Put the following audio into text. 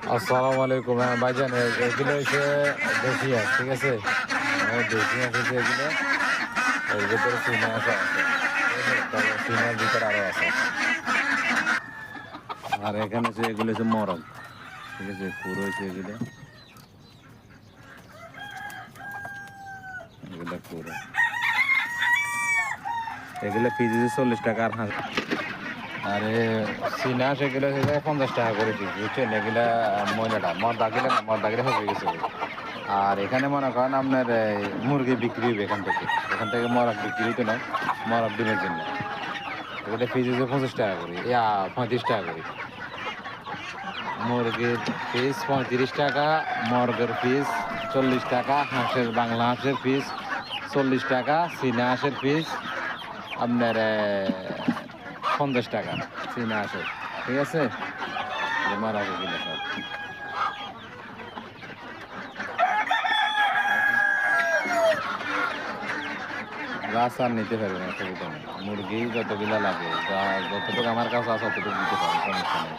আসসালামু আলাইকুম। হ্যাঁ ভাইজান, এগুলো হচ্ছে দেশি হাঁস, ঠিক আছে? দেশি হাঁস হচ্ছে এগুলো। এর ভিতরে চীনা হাঁসও আছে, ঠিক আছে? তবে চীনার ভিতরে আরও আছে। আর এখানে হচ্ছে এগুলো হচ্ছে মরগ, ঠিক আছে? পুরো হচ্ছে এগুলো, এগুলো পুরো। এগুলো পিস হচ্ছে 40 টাকা আর হাঁস। আরে চীনা হাঁস এগুলো হচ্ছে 50 টাকা করে পিস, বুঝছেন? এগুলা ময়নাটা মর্দা গেলে না, মর্দা গেলে হয়ে গেছে। আর এখানে মনে করেন আপনার মুরগি বিক্রি হবে এখান থেকে মরক বিক্রি হইতো না, মরক ডিমের জন্য। এগুলো পিস হচ্ছে 25 টাকা করে, 35 টাকা করে। মুরগির পিস 35 টাকা, মরগের পিস 40 টাকা, হাঁসের বাংলা হাঁসের পিস 40 টাকা, চীনা হাঁসের পিস আপনার 50 টাকা, চীনা হাঁসের, ঠিক আছে? মারা গেছিল সব। গাছ আর নিতে পারবেন, অসুবিধা নেই। মুরগি যতগুলা লাগে, যতটুকু আমার কাছে আছে ততটুকু দিতে পারেন, সমস্যা নেই।